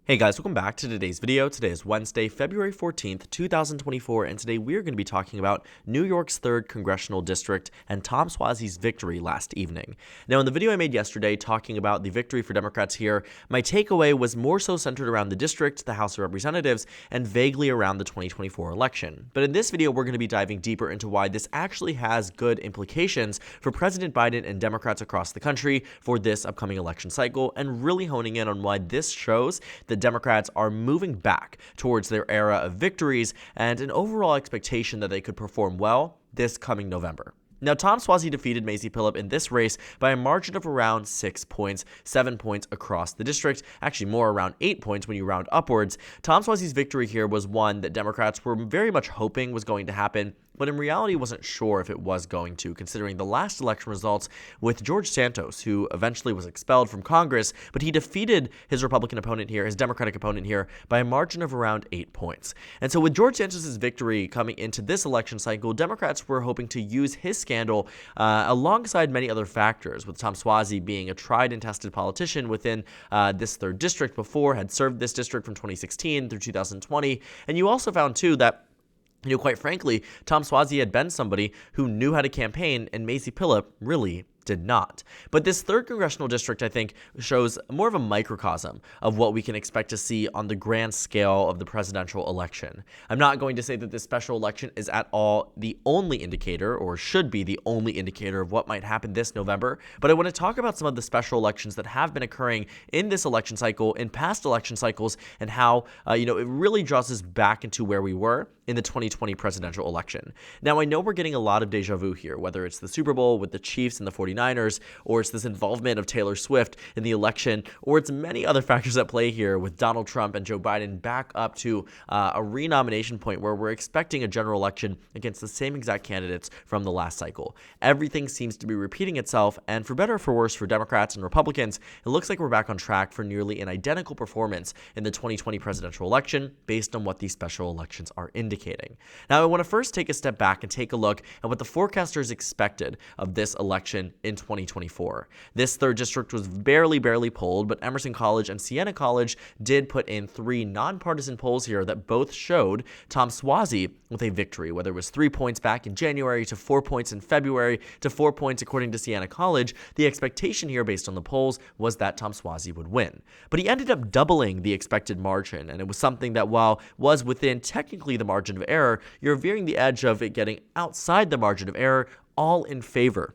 Hey guys, welcome back to today's video. Today is Wednesday, February 14th, 2024, and today we're going to be talking about New York's 3rd Congressional District and Tom Suozzi's victory last evening. Now, in the video I made yesterday talking about the victory for Democrats here, my takeaway was more so centered around the district, the House of Representatives, and vaguely around the 2024 election. But in this video, we're going to be diving deeper into why this actually has good implications for President Biden and Democrats across the country for this upcoming election cycle, and really honing in on why this shows that Democrats are moving back towards their era of victories and an overall expectation that they could perform well this coming November. Now, Tom Suozzi defeated Mazie Pilip in this race by a margin of around 6 points, 7 points across the district, actually more around 8 points when you round upwards. Tom Suozzi's victory here was one that Democrats were very much hoping was going to happen, but in reality wasn't sure if it was going to, considering the last election results with George Santos, who eventually was expelled from Congress, but he defeated his Republican opponent here, his Democratic opponent here, by a margin of around 8 points. And so with George Santos's victory coming into this election cycle, Democrats were hoping to use his scandal alongside many other factors, with Tom Suozzi being a tried and tested politician within this 3rd district before, had served this district from 2016 through 2020. And you also found, too, that quite frankly, Tom Suozzi had been somebody who knew how to campaign, and Mazie Pilip really did not. But this 3rd congressional district, I think, shows more of a microcosm of what we can expect to see on the grand scale of the presidential election. I'm not going to say that this special election is at all the only indicator, or should be the only indicator of what might happen this November, but I want to talk about some of the special elections that have been occurring in this election cycle, in past election cycles, and how, it really draws us back into where we were in the 2020 presidential election. Now, I know we're getting a lot of deja vu here, whether it's the Super Bowl with the Chiefs and the 49ers, or it's this involvement of Taylor Swift in the election, or it's many other factors at play here with Donald Trump and Joe Biden back up to a renomination point where we're expecting a general election against the same exact candidates from the last cycle. Everything seems to be repeating itself, and for better or for worse for Democrats and Republicans, it looks like we're back on track for nearly an identical performance in the 2020 presidential election based on what these special elections are indicating. Now, I want to first take a step back and take a look at what the forecasters expected of this election in 2024. This 3rd district was barely polled, but Emerson College and Siena College did put in 3 nonpartisan polls here that both showed Tom Suozzi with a victory, whether it was 3 points back in January to 4 points in February to 4 points according to Siena College. The expectation here based on the polls was that Tom Suozzi would win. But he ended up doubling the expected margin, and it was something that, while was within technically the margin of error, you're veering the edge of it getting outside the margin of error, all in favor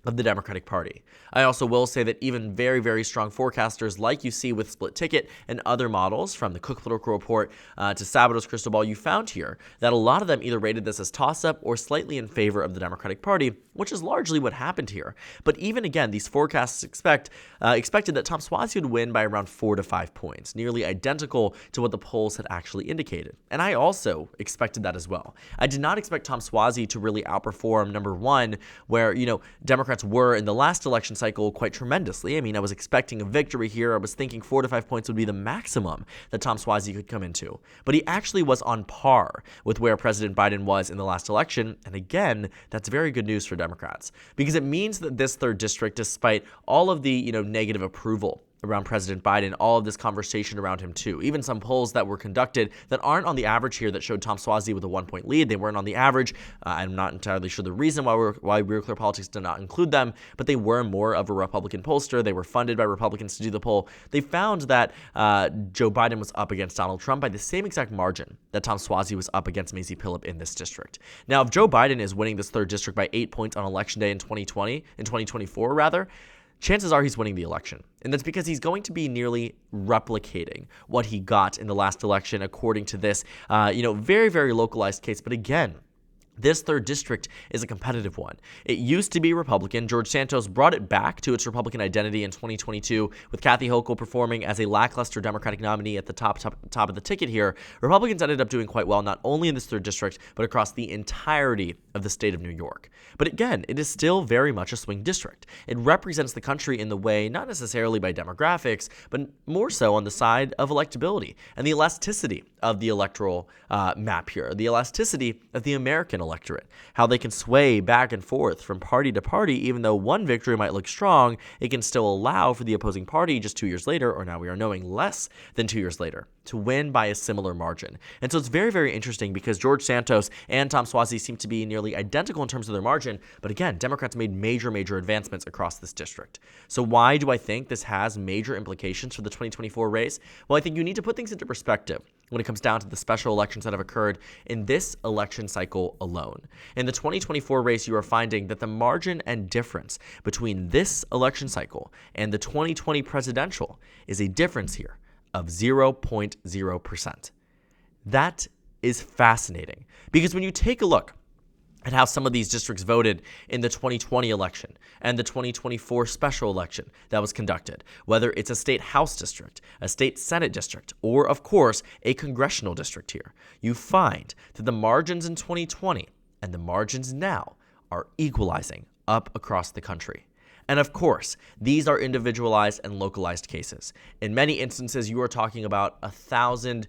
of the Democratic Party. I also will say that even very strong forecasters, like you see with Split Ticket and other models, from the Cook Political Report to Sabato's Crystal Ball, you found here that a lot of them either rated this as toss-up or slightly in favor of the Democratic Party, which is largely what happened here. But even again, these forecasts expected that Tom Suozzi would win by around 4 to 5 points, nearly identical to what the polls had actually indicated. And I also expected that as well. I did not expect Tom Suozzi to really outperform number one, where, Democrats were in the last election cycle quite tremendously. I mean, I was expecting a victory here. I was thinking 4 to 5 points would be the maximum that Tom Suozzi could come into. But he actually was on par with where President Biden was in the last election. And again, that's very good news for Democrats, because it means that this 3rd district, despite all of the, negative approval around President Biden, all of this conversation around him too. Even some polls that were conducted that aren't on the average here that showed Tom Suozzi with a 1-point lead. They weren't on the average. I'm not entirely sure the reason why Real Clear Politics did not include them, but they were more of a Republican pollster. They were funded by Republicans to do the poll. They found that Joe Biden was up against Donald Trump by the same exact margin that Tom Suozzi was up against Mazie Pilip in this district. Now, if Joe Biden is winning this 3rd district by 8 points on Election Day in 2024 rather, chances are he's winning the election. And that's because he's going to be nearly replicating what he got in the last election, according to this, very localized case. But again, this 3rd district is a competitive one. It used to be Republican. George Santos brought it back to its Republican identity in 2022, with Kathy Hochul performing as a lackluster Democratic nominee at the top of the ticket here. Republicans ended up doing quite well, not only in this 3rd district, but across the entirety of the state of New York. But again, it is still very much a swing district. It represents the country in the way, not necessarily by demographics, but more so on the side of electability and the elasticity of the electoral map here, the elasticity of the American electorate, how they can sway back and forth from party to party. Even though one victory might look strong, it can still allow for the opposing party just 2 years later, or now we are knowing less than 2 years later, to win by a similar margin. And so it's very, very interesting because George Santos and Tom Suozzi seem to be nearly identical in terms of their margin. But again, Democrats made major advancements across this district. So why do I think this has major implications for the 2024 race? Well, I think you need to put things into perspective when it comes down to the special elections that have occurred in this election cycle alone. In the 2024 race, you are finding that the margin and difference between this election cycle and the 2020 presidential is a difference here of 0.0%. That is fascinating because when you take a look and how some of these districts voted in the 2020 election and the 2024 special election that was conducted, whether it's a state house district, a state senate district, or of course, a congressional district here, you find that the margins in 2020 and the margins now are equalizing up across the country. And of course, these are individualized and localized cases. In many instances, you are talking about 1,000,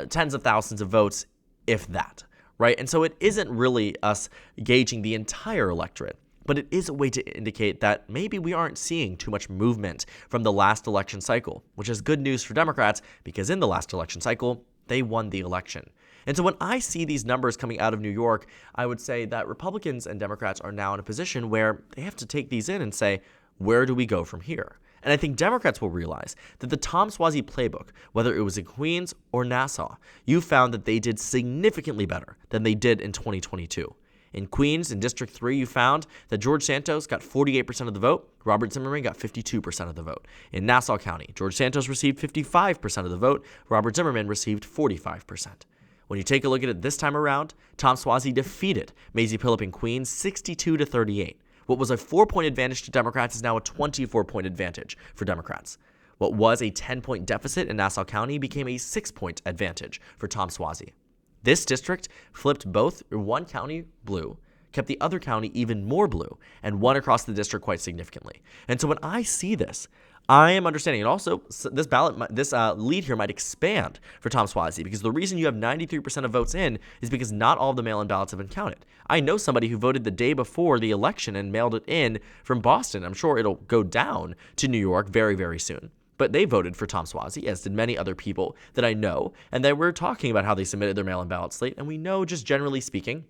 tens of thousands of votes, if that. Right? And so it isn't really us gauging the entire electorate, but it is a way to indicate that maybe we aren't seeing too much movement from the last election cycle, which is good news for Democrats because in the last election cycle, they won the election. And so when I see these numbers coming out of New York, I would say that Republicans and Democrats are now in a position where they have to take these in and say, where do we go from here? And I think Democrats will realize that the Tom Suozzi playbook, whether it was in Queens or Nassau, you found that they did significantly better than they did in 2022. In Queens, in District 3, you found that George Santos got 48% of the vote. Robert Zimmerman got 52% of the vote. In Nassau County, George Santos received 55% of the vote. Robert Zimmerman received 45%. When you take a look at it this time around, Tom Suozzi defeated Mazie Pilip in Queens 62-38. What was a 4-point advantage to Democrats is now a 24-point advantage for Democrats. What was a 10-point deficit in Nassau County became a 6-point advantage for Tom Suozzi. This district flipped both one county blue, kept the other county even more blue, and won across the district quite significantly. And so when I see this, I am understanding, and also this lead here might expand for Tom Suozzi because the reason you have 93% of votes in is because not all of the mail-in ballots have been counted. I know somebody who voted the day before the election and mailed it in from Boston. I'm sure it'll go down to New York very, very soon. But they voted for Tom Suozzi, as did many other people that I know, and they were talking about how they submitted their mail-in ballot slate, and we know, just generally speaking,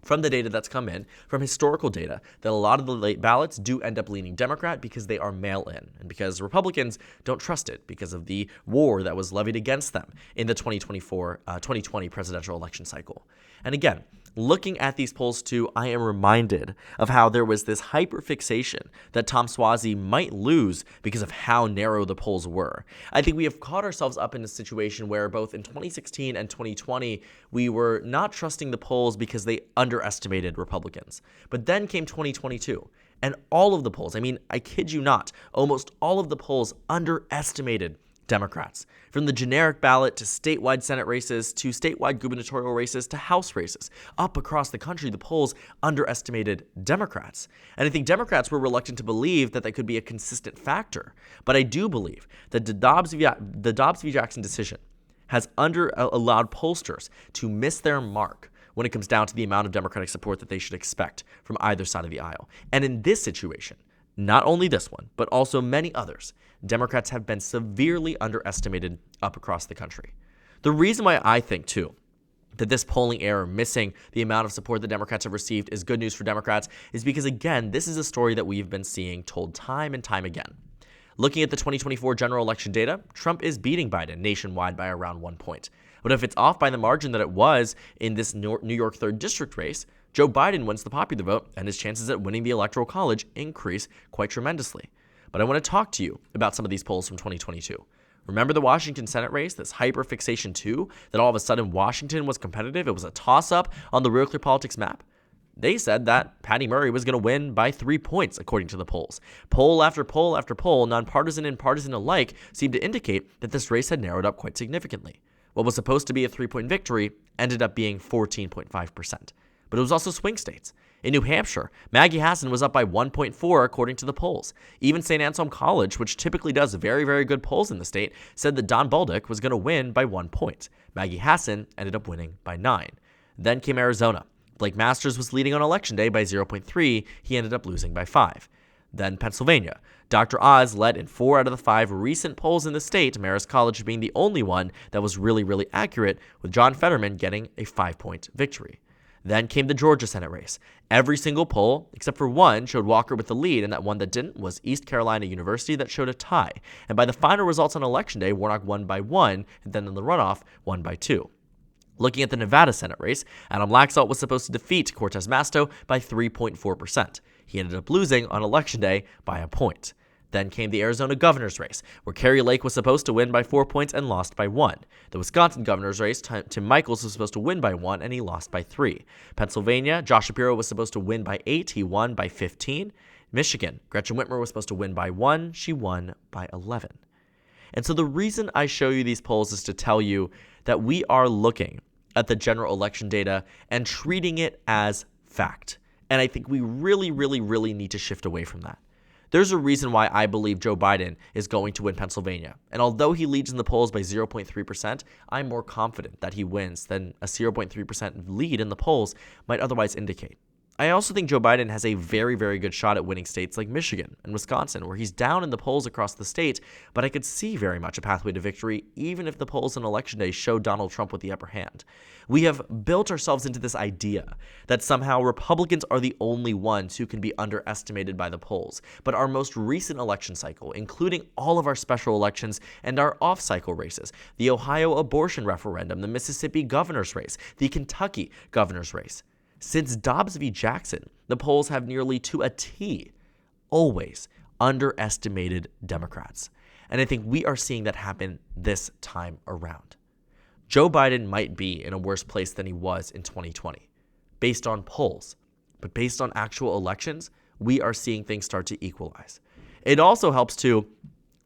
from the data that's come in, from historical data, that a lot of the late ballots do end up leaning Democrat because they are mail-in and because Republicans don't trust it because of the war that was levied against them in the 2020 presidential election cycle. And again, looking at these polls too, I am reminded of how there was this hyperfixation that Tom Suozzi might lose because of how narrow the polls were. I think we have caught ourselves up in a situation where both in 2016 and 2020, we were not trusting the polls because they underestimated Republicans. But then came 2022. And all of the polls, I mean, I kid you not, almost all of the polls underestimated Democrats. From the generic ballot to statewide Senate races to statewide gubernatorial races to House races. Up across the country, the polls underestimated Democrats. And I think Democrats were reluctant to believe that could be a consistent factor. But I do believe that the Dobbs v. Jackson decision has allowed pollsters to miss their mark when it comes down to the amount of Democratic support that they should expect from either side of the aisle. And in this situation, not only this one, but also many others, Democrats have been severely underestimated up across the country. The reason why I think, too, that this polling error missing the amount of support the Democrats have received is good news for Democrats is because, again, this is a story that we've been seeing told time and time again. Looking at the 2024 general election data, Trump is beating Biden nationwide by around 1 point. But if it's off by the margin that it was in this New York 3rd District race, Joe Biden wins the popular vote, and his chances at winning the Electoral College increase quite tremendously. But I want to talk to you about some of these polls from 2022. Remember the Washington Senate race, this hyperfixation too, that all of a sudden Washington was competitive? It was a toss-up on the Real Clear Politics map. They said that Patty Murray was going to win by 3 points, according to the polls. Poll after poll after poll, nonpartisan and partisan alike, seemed to indicate that this race had narrowed up quite significantly. What was supposed to be a 3-point victory ended up being 14.5%. But it was also swing states. In New Hampshire, Maggie Hassan was up by 1.4 according to the polls. Even St. Anselm College, which typically does very, very good polls in the state, said that Don Bolduc was going to win by 1 point. Maggie Hassan ended up winning by 9. Then came Arizona. Blake Masters was leading on Election Day by 0.3. He ended up losing by 5. Then Pennsylvania. Dr. Oz led in 4 out of the 5 recent polls in the state, Marist College being the only one that was really accurate, with John Fetterman getting a 5-point victory. Then came the Georgia Senate race. Every single poll, except for one, showed Walker with the lead, and that one that didn't was East Carolina University that showed a tie. And by the final results on Election Day, Warnock won by 1, and then in the runoff, won by 2. Looking at the Nevada Senate race, Adam Laxalt was supposed to defeat Cortez Masto by 3.4%. He ended up losing on Election Day by a point. Then came the Arizona governor's race, where Kari Lake was supposed to win by 4 points and lost by 1. The Wisconsin governor's race, Tim Michels was supposed to win by 1, and he lost by 3. Pennsylvania, Josh Shapiro was supposed to win by 8. He won by 15. Michigan, Gretchen Whitmer was supposed to win by 1. She won by 11. And so the reason I show you these polls is to tell you that we are looking at the general election data and treating it as fact. And I think we really need to shift away from that. There's a reason why I believe Joe Biden is going to win Pennsylvania. And although he leads in the polls by 0.3%, I'm more confident that he wins than a 0.3% lead in the polls might otherwise indicate. I also think Joe Biden has a very good shot at winning states like Michigan and Wisconsin, where he's down in the polls across the state, but I could see very much a pathway to victory, even if the polls on Election Day show Donald Trump with the upper hand. We have built ourselves into this idea that somehow Republicans are the only ones who can be underestimated by the polls, but our most recent election cycle, including all of our special elections and our off-cycle races, the Ohio abortion referendum, the Mississippi governor's race, the Kentucky governor's race, since Dobbs v. Jackson, the polls have nearly to a T always underestimated Democrats. And I think we are seeing that happen this time around. Joe Biden might be in a worse place than he was in 2020, based on polls. But based on actual elections, we are seeing things start to equalize. It also helps, too,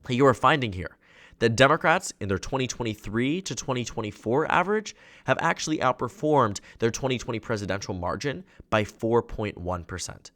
that you are finding here that Democrats in their 2023 to 2024 average have actually outperformed their 2020 presidential margin by 4.1%.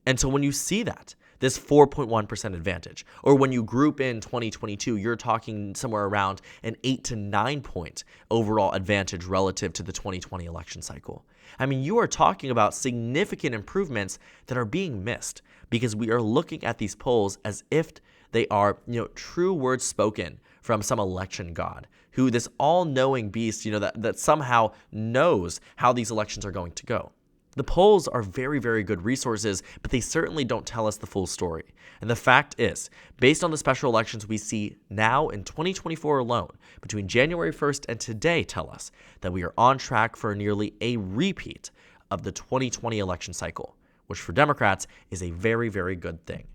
And so when you see that, this 4.1% advantage, or when you group in 2022, you're talking somewhere around an 8 to 9 point overall advantage relative to the 2020 election cycle. I mean, you are talking about significant improvements that are being missed because we are looking at these polls as if they are, true words spoken from some election god, who this all-knowing beast, that somehow knows how these elections are going to go. The polls are very good resources, but they certainly don't tell us the full story. And the fact is, based on the special elections we see now in 2024 alone, between January 1st and today tell us that we are on track for nearly a repeat of the 2020 election cycle, which for Democrats is a very good thing.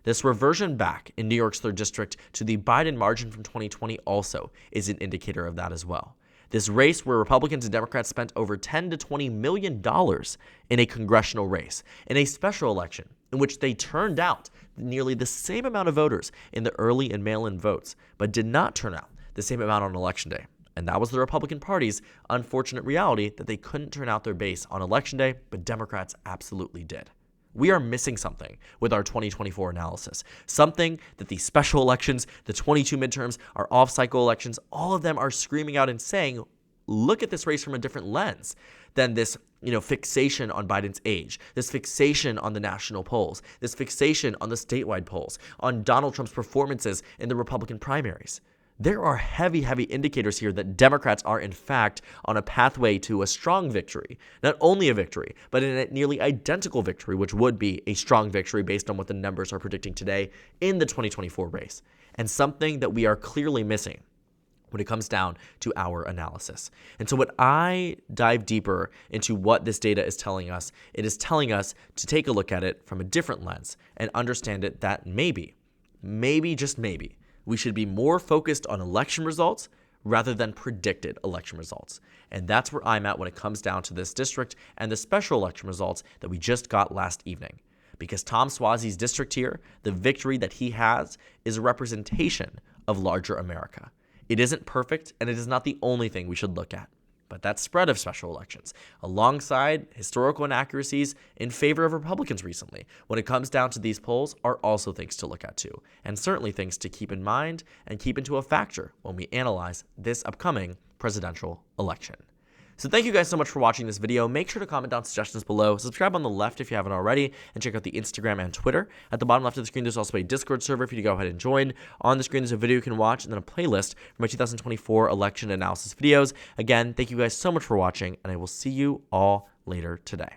This reversion back in New York's 3rd district to the Biden margin from 2020 also is an indicator of that as well. This race where Republicans and Democrats spent over $10 to $20 million in a congressional race, in a special election in which they turned out nearly the same amount of voters in the early and mail-in votes, but did not turn out the same amount on Election Day. And that was the Republican Party's unfortunate reality, that they couldn't turn out their base on Election Day, but Democrats absolutely did. We are missing something with our 2024 analysis, something that the special elections, the 22 midterms, our off-cycle elections, all of them are screaming out and saying, look at this race from a different lens than this, fixation on Biden's age, this fixation on the national polls, this fixation on the statewide polls, on Donald Trump's performances in the Republican primaries. There are heavy indicators here that Democrats are, in fact, on a pathway to a strong victory. Not only a victory, but in a nearly identical victory, which would be a strong victory based on what the numbers are predicting today in the 2024 race. And something that we are clearly missing when it comes down to our analysis. And so when I dive deeper into what this data is telling us, it is telling us to take a look at it from a different lens and understand it that maybe, just maybe, we should be more focused on election results rather than predicted election results. And that's where I'm at when it comes down to this district and the special election results that we just got last evening. Because Tom Suozzi's district here, the victory that he has, is a representation of larger America. It isn't perfect, and it is not the only thing we should look at. But that spread of special elections, alongside historical inaccuracies in favor of Republicans recently, when it comes down to these polls, are also things to look at too, and certainly things to keep in mind and keep into a factor when we analyze this upcoming presidential election. So thank you guys so much for watching this video. Make sure to comment down suggestions below, subscribe on the left if you haven't already, and check out the Instagram and Twitter. At the bottom left of the screen, there's also a Discord server for you to go ahead and join. On the screen, there's a video you can watch, and then a playlist for my 2024 election analysis videos. Again, thank you guys so much for watching, and I will see you all later today.